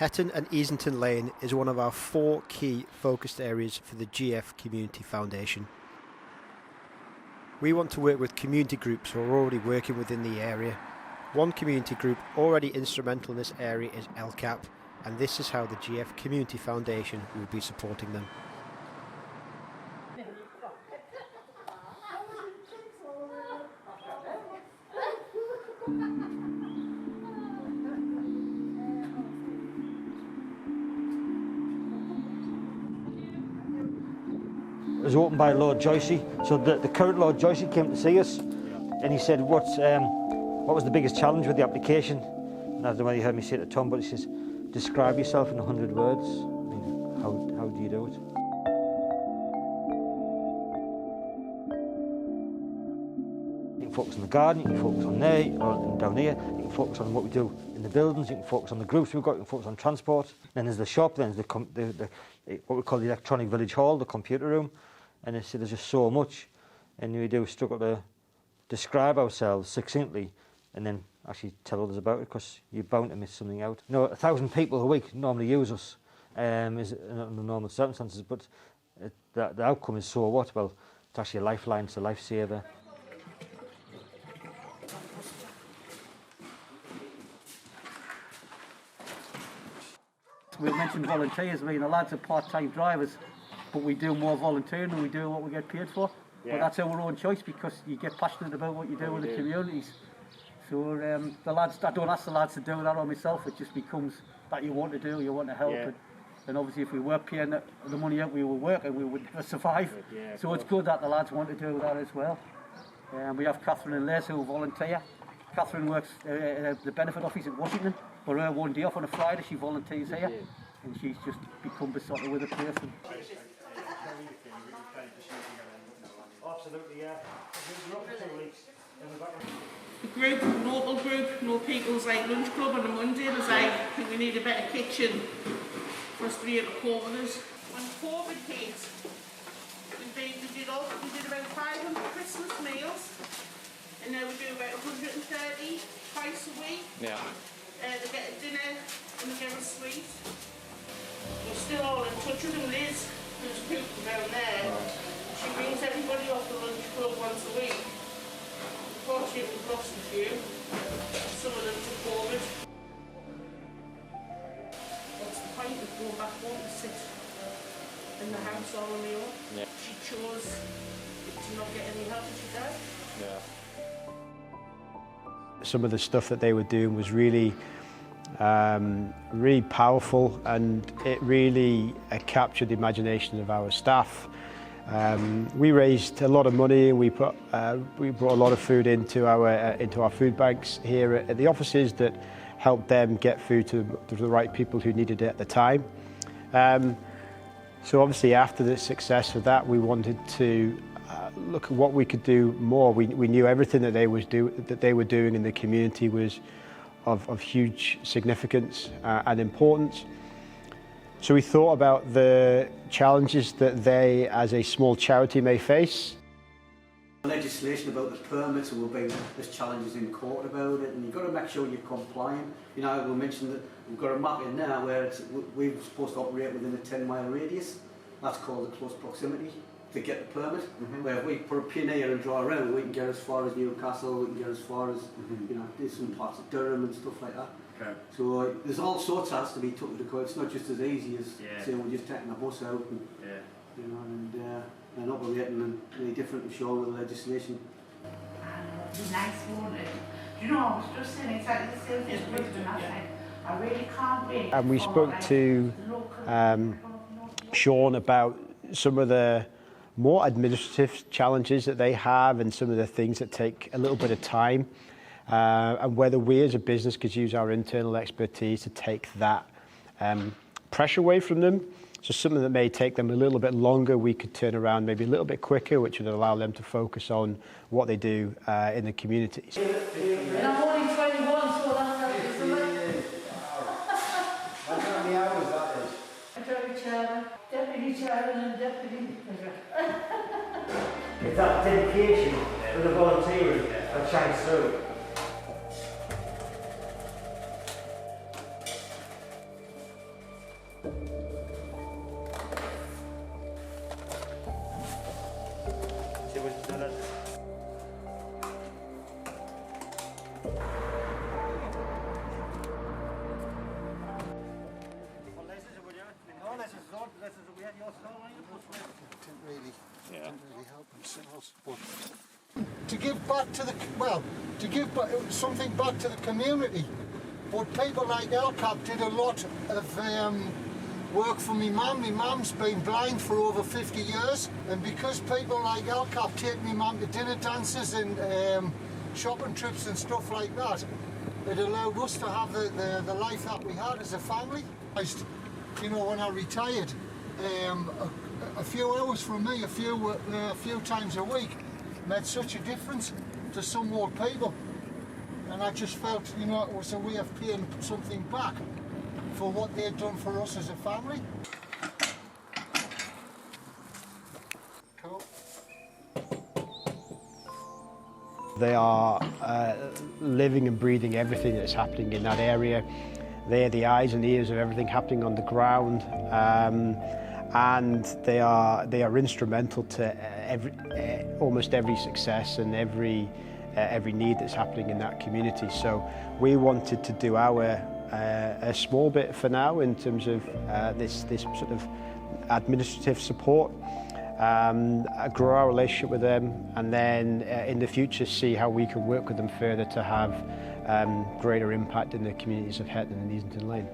Hetton and Easington Lane is one of our 4 key focused areas for the GF Community Foundation. We want to work with community groups who are already working within the area. One community group already instrumental in this area is ELCAP, and this is how the GF Community Foundation will be supporting them. It was opened by Lord Joycey. So the current Lord Joycey came to see us, and he said, what was the biggest challenge with the application? And I don't know whether you heard me say it to Tom, but he says, describe yourself in 100 words. I mean, how do you do it? You can focus on the garden, you can focus on there, or down here, you can focus on what we do in the buildings, you can focus on the groups we've got, you can focus on transport. Then there's the shop, then there's what we call the electronic village hall, the computer room. And they said there's just so much, and we do struggle to describe ourselves succinctly and then actually tell others about it, because you're bound to miss something out. You know, 1,000 people a week normally use us under normal circumstances, but the outcome is so what? Well, it's actually a lifeline, it's a lifesaver. We mentioned volunteers. I mean, the lads are part-time drivers, but we do more volunteering than we do what we get paid for. Yeah. But that's our own choice, because you get passionate about what you do in the communities. So the lads, I don't ask the lads to do that or myself. It just becomes that you want to do, you want to help. Yeah. And obviously, if we were paying the money out, we would work and we would never survive. Yeah, so it's good that the lads want to do that as well. We have Catherine and Les who volunteer. Catherine works the benefit office in Washington. For her one day off on a Friday, she volunteers here, and she's just become besotted with a person. Absolutely, yeah. The group, local group, No People's Lunch Club on a Monday, was I think we need a better kitchen for us to be able to cope with us. When COVID hit, we did about 500 Christmas meals, and now we do about 130 twice a week. Yeah. They get a dinner and they get a sweet. We're still all in touch with them. Liz, who's cooking down there, she brings everybody off the lunch club once a week. Unfortunately, we've lost a few. Some of them to COVID. What's the point of going back home to sit in the house all on her own? Yeah. She chose to not get any help as she died. Yeah. Some of the stuff that they were doing was really powerful, and it really captured the imagination of our staff. We raised a lot of money, and we brought a lot of food into our food banks here at the offices that helped them get food to the right people who needed it at the time. So obviously, after the success of that, we wanted to look at what we could do more. We knew everything that they were doing in the community was of huge significance and importance. So we thought about the challenges that they, as a small charity, may face. Legislation about the permits, and there's challenges in court about it, and you've got to make sure you're compliant. You know, we mentioned that we've got a map in now where we're supposed to operate within a 10-mile radius. That's called the close proximity to get the permit. Where if we put a pin here and draw around, we can get as far as Newcastle, we can get as far as you know, there's some parts of Durham and stuff like that. Okay. So there's all sorts has to be took to the court. It's not just as easy as saying we're just taking a bus out and you know, and operating any different, I'm sure, with legislation. It's nice, won't it? You know, I was just saying exactly the same thing with the last night. I really can't wait. And we spoke to Sean about some of the more administrative challenges that they have, and some of the things that take a little bit of time, and whether we as a business could use our internal expertise to take that pressure away from them. So something that may take them a little bit longer, we could turn around maybe a little bit quicker, which would allow them to focus on what they do in the communities. And I'm only 21, so that's isn't it? How many hours that is? Deputy chairman, and deputy. It's that dedication for the volunteering that shines through. to give back to the, well, to give something back to the community. But people like ELCAP did a lot of work for me mum. My mum's been blind for over 50 years, and because people like ELCAP take me mum to dinner dances and shopping trips and stuff like that, it allowed us to have the life that we had as a family. You know, when I retired, a few hours from me, a few times a week, made such a difference to some old people. And I just felt, you know, it was a way of paying something back for what they'd done for us as a family. Cool. They are living and breathing everything that's happening in that area. They're the eyes and ears of everything happening on the ground, and they are instrumental to almost every success and every need that's happening in that community. So we wanted to do our a small bit for now in terms of this sort of administrative support, grow our relationship with them, and then in the future see how we can work with them further to have greater impact in the communities of Hetton and Easington Lane.